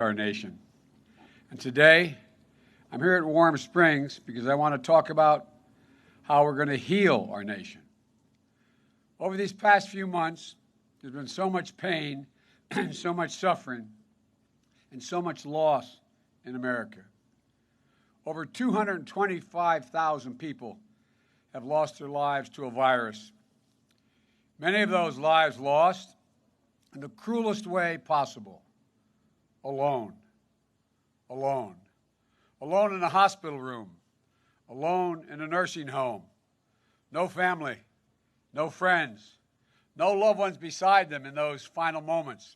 our nation. And today, I'm here at Warm Springs because I want to talk about how we're going to heal our nation. Over these past few months, there's been so much pain, and so much suffering, and so much loss in America. Over 225,000 people have lost their lives to a virus. Many of those lives lost in the cruelest way possible. Alone. Alone. Alone in a hospital room. Alone in a nursing home. No family. No friends. No loved ones beside them in those final moments.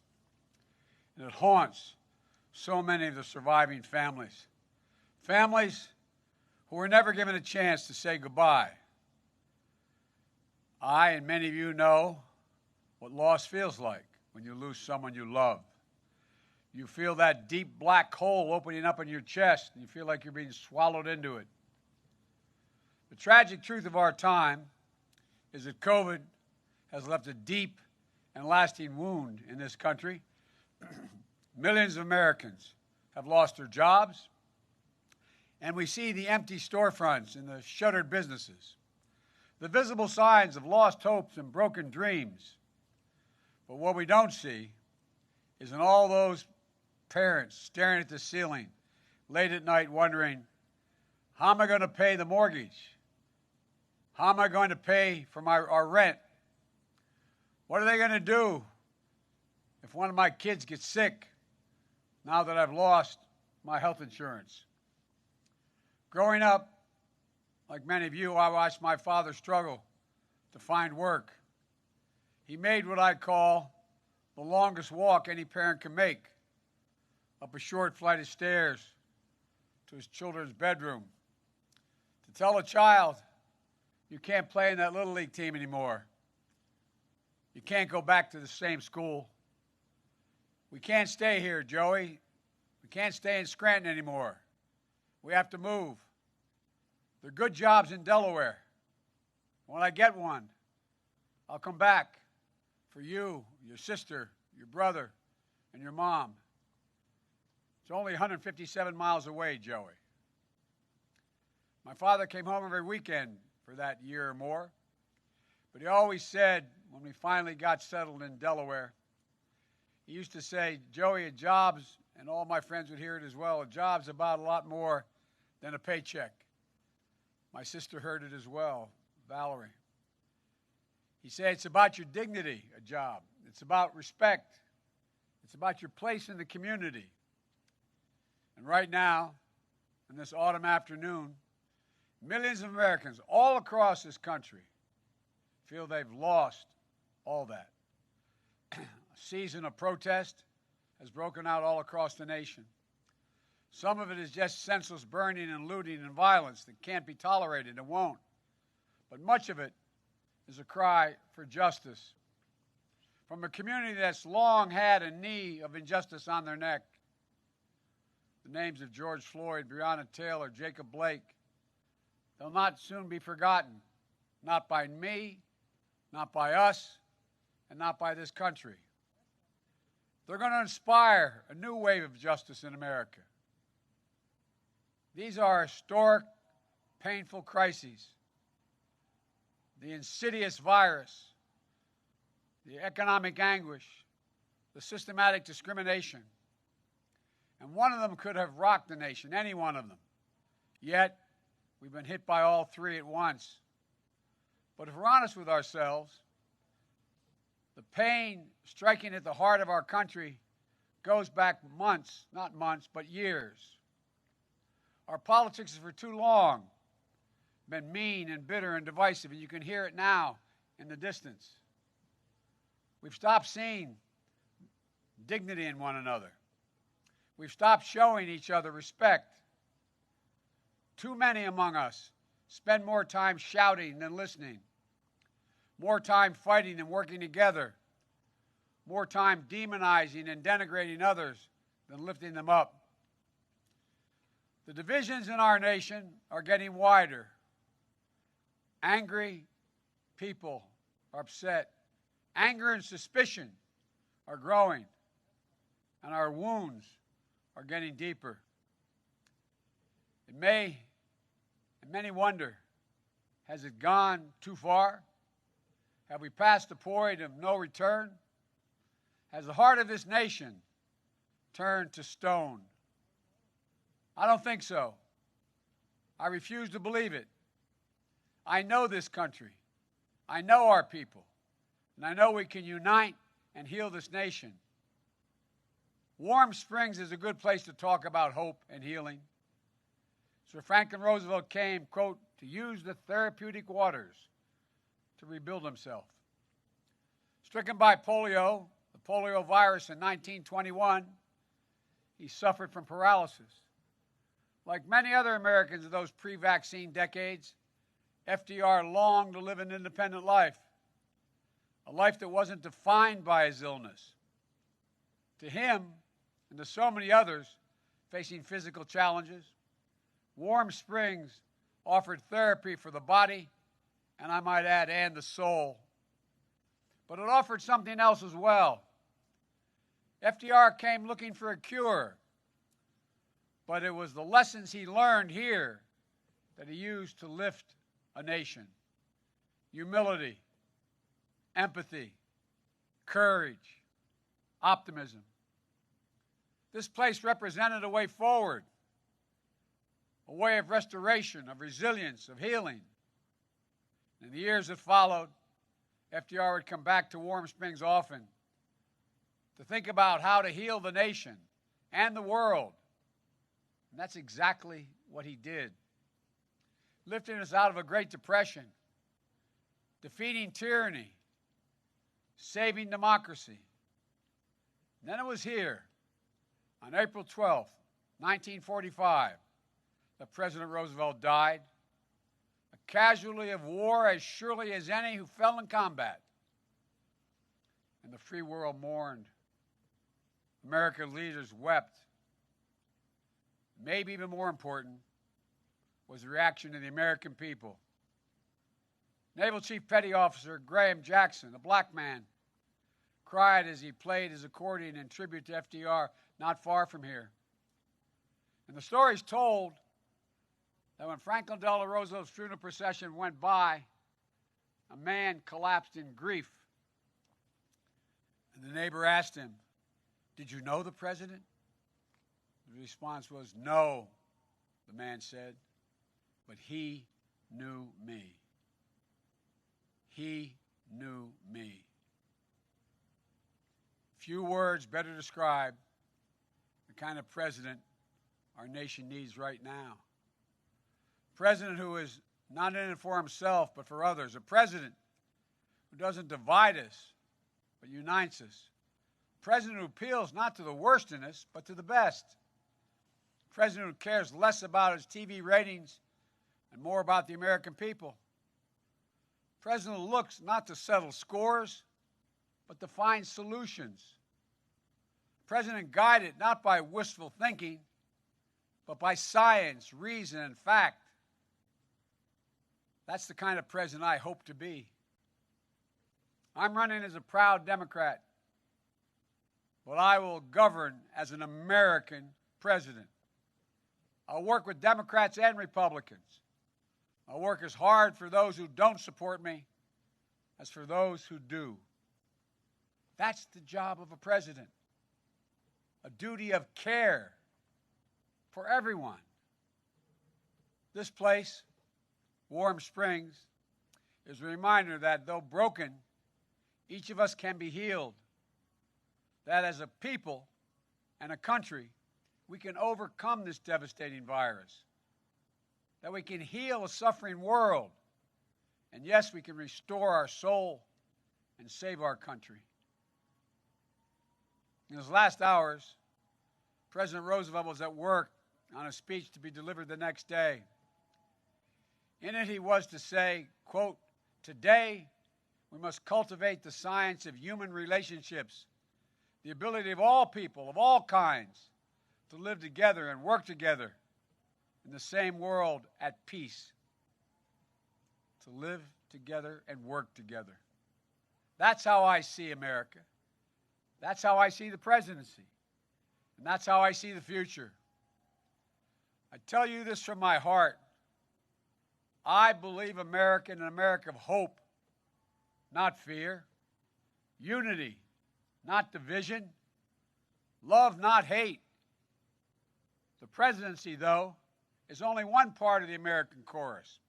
And it haunts so many of the surviving families. Families who were never given a chance to say goodbye. I and many of you know what loss feels like when you lose someone you love. You feel that deep black hole opening up in your chest, and you feel like you're being swallowed into it. The tragic truth of our time is that COVID has left a deep and lasting wound in this country. Millions of Americans have lost their jobs, and we see the empty storefronts and the shuttered businesses, the visible signs of lost hopes and broken dreams. But what we don't see is in all those parents staring at the ceiling late at night wondering, how am I going to pay the mortgage? How am I going to pay for our rent? What are they going to do if one of my kids gets sick now that I've lost my health insurance? Growing up, like many of you, I watched my father struggle to find work. He made what I call the longest walk any parent can make, up a short flight of stairs to his children's bedroom. To tell a child, you can't play in that Little League team anymore. You can't go back to the same school. We can't stay here, Joey. We can't stay in Scranton anymore. We have to move. There are good jobs in Delaware. When I get one, I'll come back for you, your sister, your brother, and your mom. It's only 157 miles away, Joey. My father came home every weekend for that year or more, but he always said, when we finally got settled in Delaware, he used to say, Joey, a job's, and all my friends would hear it as well, a job's about a lot more than a paycheck. My sister heard it as well, Valerie. He said, it's about your dignity, a job. It's about respect. It's about your place in the community. And right now, in this autumn afternoon, millions of Americans all across this country feel they've lost all that. A season of protest has broken out all across the nation. Some of it is just senseless burning and looting and violence that can't be tolerated and won't. But much of it is a cry for justice from a community that's long had a knee of injustice on their neck. The names of George Floyd, Breonna Taylor, Jacob Blake, they'll not soon be forgotten, not by me, not by us, and not by this country. They're going to inspire a new wave of justice in America. These are historic, painful crises. The insidious virus, the economic anguish, the systematic discrimination. And one of them could have rocked the nation, any one of them. Yet, we've been hit by all three at once. But if we're honest with ourselves, the pain striking at the heart of our country goes back months, not months, but years. Our politics has for too long been mean and bitter and divisive, and you can hear it now in the distance. We've stopped seeing dignity in one another. We've stopped showing each other respect. Too many among us spend more time shouting than listening, more time fighting than working together, more time demonizing and denigrating others than lifting them up. The divisions in our nation are getting wider. Angry people are upset. Anger and suspicion are growing, and our wounds are getting deeper. And many wonder, has it gone too far? Have we passed the point of no return? Has the heart of this nation turned to stone? I don't think so. I refuse to believe it. I know this country. I know our people. And I know we can unite and heal this nation. Warm Springs is a good place to talk about hope and healing. Sir Franklin Roosevelt came, quote, to use the therapeutic waters to rebuild himself. Stricken by polio, the polio virus in 1921, he suffered from paralysis. Like many other Americans of those pre-vaccine decades, FDR longed to live an independent life, a life that wasn't defined by his illness. To him, and to so many others facing physical challenges, Warm Springs offered therapy for the body, and I might add, and the soul. But it offered something else as well. FDR came looking for a cure, but it was the lessons he learned here that he used to lift a nation. Humility, empathy, courage, optimism. This place represented a way forward, a way of restoration, of resilience, of healing. In the years that followed, FDR would come back to Warm Springs often to think about how to heal the nation and the world. And that's exactly what he did. Lifting us out of a Great Depression, defeating tyranny, saving democracy. And then it was here, on April 12th, 1945, that President Roosevelt died, a casualty of war as surely as any who fell in combat. And the free world mourned. American leaders wept. Maybe even more important was the reaction of the American people. Naval Chief Petty Officer Graham Jackson, a black man, cried as he played his accordion in tribute to FDR not far from here. And the story's told that when Franklin Delano Roosevelt's funeral procession went by, a man collapsed in grief. And the neighbor asked him, "Did you know the president?" The response was, "No," the man said, "but he knew me. He knew me." Few words better describe the kind of president our nation needs right now. A president who is not in it for himself, but for others. A president who doesn't divide us, but unites us. A president who appeals not to the worst in us, but to the best. A president who cares less about his TV ratings and more about the American people. A president who looks not to settle scores, but to find solutions. A president guided not by wistful thinking, but by science, reason, and fact. That's the kind of president I hope to be. I'm running as a proud Democrat, but I will govern as an American president. I'll work with Democrats and Republicans. I'll work as hard for those who don't support me as for those who do. That's the job of a president. A duty of care for everyone. This place, Warm Springs, is a reminder that though broken, each of us can be healed. That as a people and a country, we can overcome this devastating virus. That we can heal a suffering world. And yes, we can restore our soul and save our country. In his last hours, President Roosevelt was at work on a speech to be delivered the next day. In it, he was to say, quote, "Today, we must cultivate the science of human relationships, the ability of all people, of all kinds, to live together and work together in the same world at peace." To live together and work together. That's how I see America. That's how I see the presidency. And that's how I see the future. I tell you this from my heart. I believe America in an America of hope, not fear. Unity, not division. Love, not hate. The presidency, though, is only one part of the American chorus.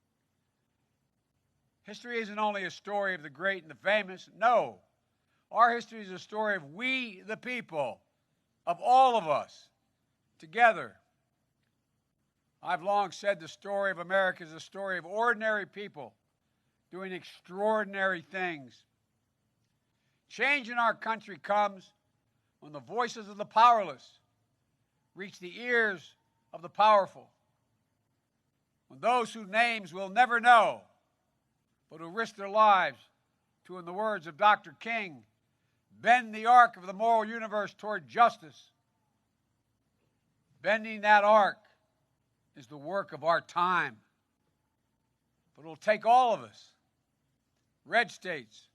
History isn't only a story of the great and the famous. No. Our history is a story of we, the people, of all of us, together. I've long said the story of America is a story of ordinary people doing extraordinary things. Change in our country comes when the voices of the powerless reach the ears of the powerful. When those whose names we'll never know, but who risk their lives to, in the words of Dr. King, bend the arc of the moral universe toward justice. Bending that arc is the work of our time. But it'll take all of us, red states,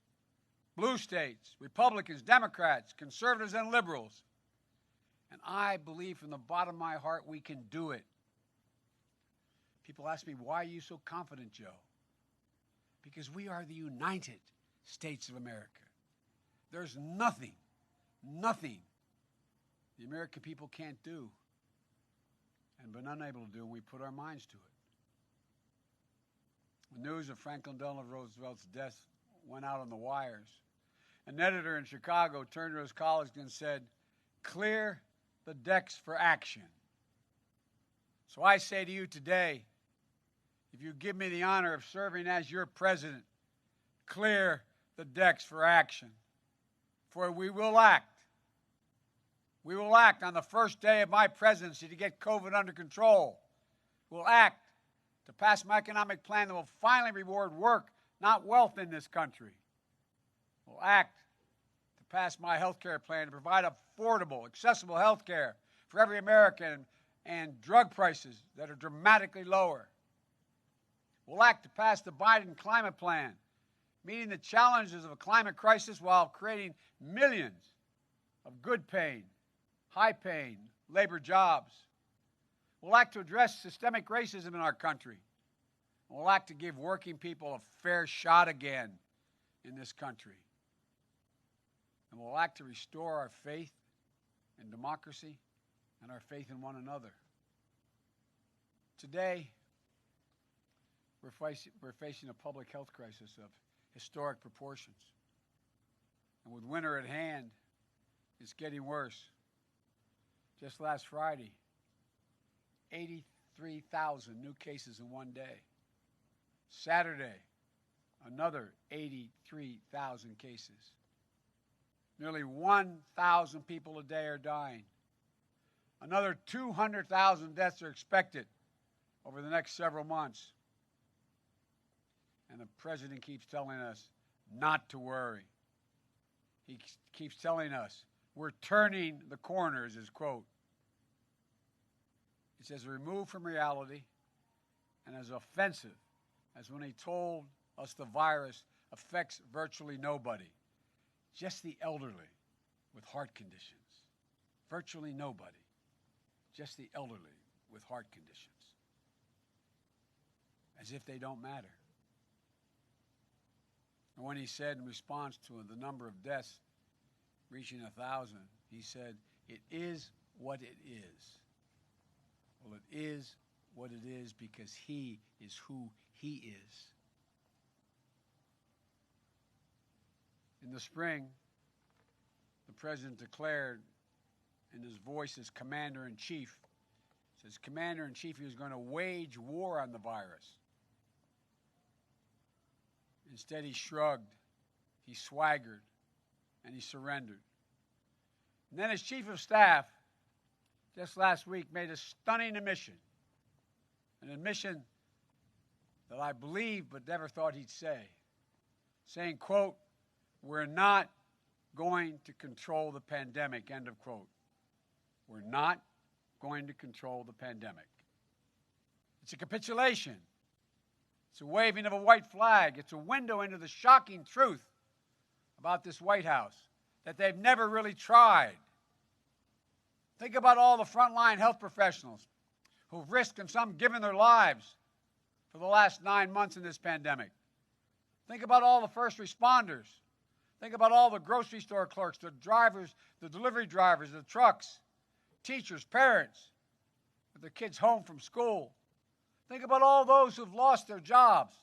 blue states, Republicans, Democrats, conservatives, and liberals. And I believe from the bottom of my heart we can do it. People ask me, why are you so confident, Joe? Because we are the United States of America. There's nothing the American people can't do and been unable to do when we put our minds to it. The news of Franklin Delano Roosevelt's death went out on the wires. An editor in Chicago turned to his colleagues and said, "Clear the decks for action." So I say to you today, if you give me the honor of serving as your president, clear the decks for action. For we will act. We will act on the first day of my presidency to get COVID under control. We'll act to pass my economic plan that will finally reward work, not wealth in this country. We'll act to pass my health care plan to provide affordable, accessible health care for every American and drug prices that are dramatically lower. We'll act to pass the Biden climate plan, meeting the challenges of a climate crisis while creating millions of good-paying, high-paying labor jobs. We'll act to address systemic racism in our country. We'll act to give working people a fair shot again in this country. And we'll act to restore our faith in democracy and our faith in one another. Today, we're facing a public health crisis of historic proportions. And with winter at hand, it's getting worse. Just last Friday, 83,000 new cases in one day. Saturday, another 83,000 cases. Nearly 1,000 people a day are dying. Another 200,000 deaths are expected over the next several months. And the president keeps telling us not to worry. He keeps telling us we're turning the corner, is his quote. He says, removed from reality and as offensive as when he told us the virus affects virtually nobody, just the elderly with heart conditions. Virtually nobody, just the elderly with heart conditions. As if they don't matter. And when he said in response to the number of deaths reaching 1,000, he said, it is what it is. Well, it is what it is because he is who he is. In the spring, the president declared in his voice as commander-in-chief, says commander-in-chief, he was going to wage war on the virus. Instead, he shrugged, he swaggered, and he surrendered. And then his chief of staff, just last week, made a stunning admission, an admission that I believe but never thought he'd say, saying, quote, we're not going to control the pandemic, end of quote. We're not going to control the pandemic. It's a capitulation. It's a waving of a white flag. It's a window into the shocking truth about this White House, that they've never really tried. Think about all the frontline health professionals who've risked and some given their lives for the last 9 months in this pandemic. Think about all the first responders. Think about all the grocery store clerks, the drivers, the delivery drivers, the trucks, teachers, parents, with their kids home from school. Think about all those who've lost their jobs.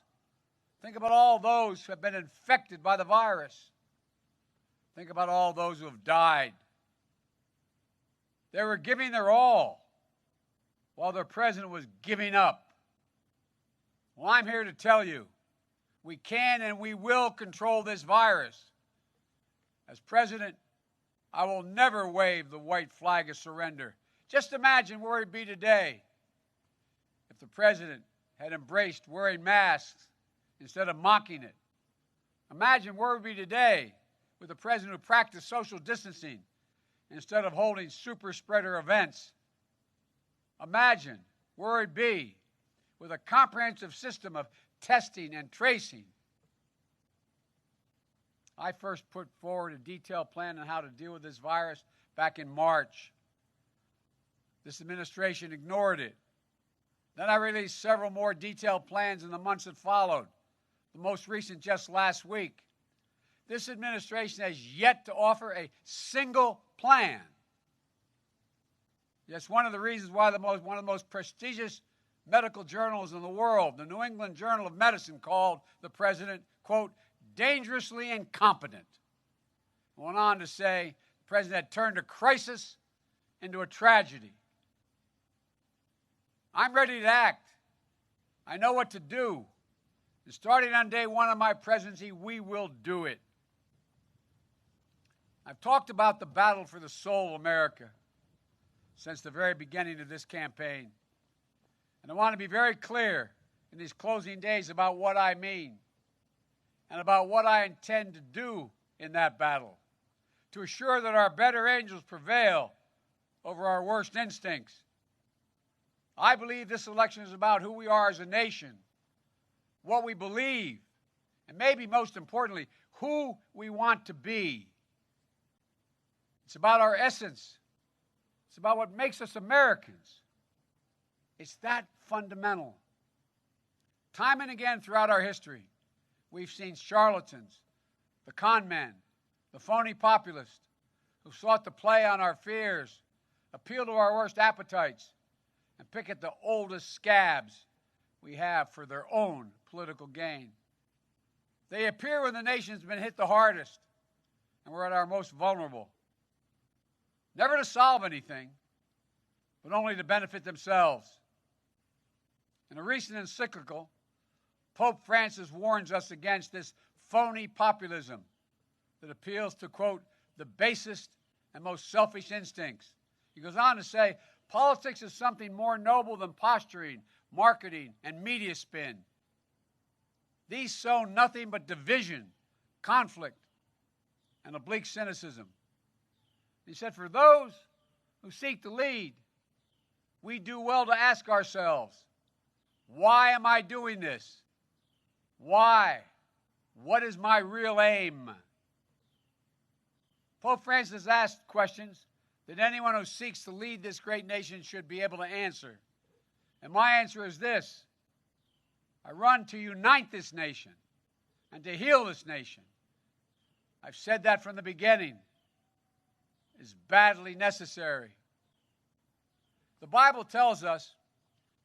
Think about all those who have been infected by the virus. Think about all those who have died. They were giving their all while their president was giving up. Well, I'm here to tell you, we can and we will control this virus. As president, I will never wave the white flag of surrender. Just imagine where we'd be today if the president had embraced wearing masks instead of mocking it. Imagine where we'd be today with a president who practiced social distancing instead of holding super spreader events. Imagine where it'd be with a comprehensive system of testing and tracing. I first put forward a detailed plan on how to deal with this virus back in March. This administration ignored it. Then I released several more detailed plans in the months that followed, the most recent just last week. This administration has yet to offer a single plan. Yes, one of the reasons why one of the most prestigious medical journals in the world, the New England Journal of Medicine, called the president, quote, dangerously incompetent. Went on to say the president had turned a crisis into a tragedy. I'm ready to act. I know what to do. And starting on day one of my presidency, we will do it. I've talked about the battle for the soul of America since the very beginning of this campaign. And I want to be very clear in these closing days about what I mean and about what I intend to do in that battle to assure that our better angels prevail over our worst instincts. I believe this election is about who we are as a nation, what we believe, and maybe most importantly, who we want to be. It's about our essence. It's about what makes us Americans. It's that fundamental. Time and again throughout our history, we've seen charlatans, the con men, the phony populists who sought to play on our fears, appeal to our worst appetites, and pick at the oldest scabs we have for their own political gain. They appear when the nation's been hit the hardest and we're at our most vulnerable. Never to solve anything, but only to benefit themselves. In a recent encyclical, Pope Francis warns us against this phony populism that appeals to, quote, the basest and most selfish instincts. He goes on to say, politics is something more noble than posturing, marketing, and media spin. These sow nothing but division, conflict, and oblique cynicism. He said, for those who seek to lead, we do well to ask ourselves, why am I doing this? Why? What is my real aim? Pope Francis asked questions that anyone who seeks to lead this great nation should be able to answer. And my answer is this: I run to unite this nation and to heal this nation. I've said that from the beginning. Is badly necessary. The Bible tells us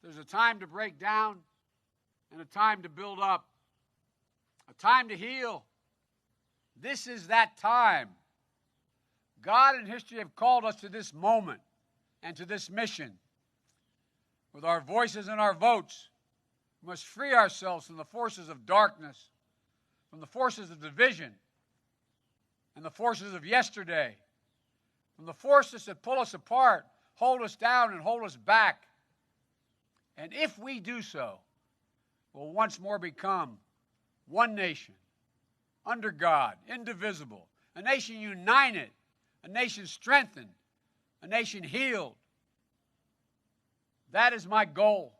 there's a time to break down and a time to build up, a time to heal. This is that time. God and history have called us to this moment and to this mission. With our voices and our votes, we must free ourselves from the forces of darkness, from the forces of division, and the forces of yesterday, from the forces that pull us apart, hold us down, and hold us back. And if we do so, we'll once more become one nation, under God, indivisible, a nation united, a nation strengthened, a nation healed. That is my goal.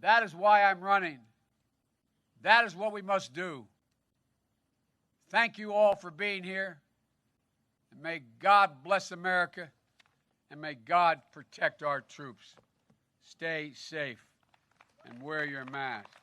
That is why I'm running. That is what we must do. Thank you all for being here. And may God bless America and may God protect our troops. Stay safe and wear your mask.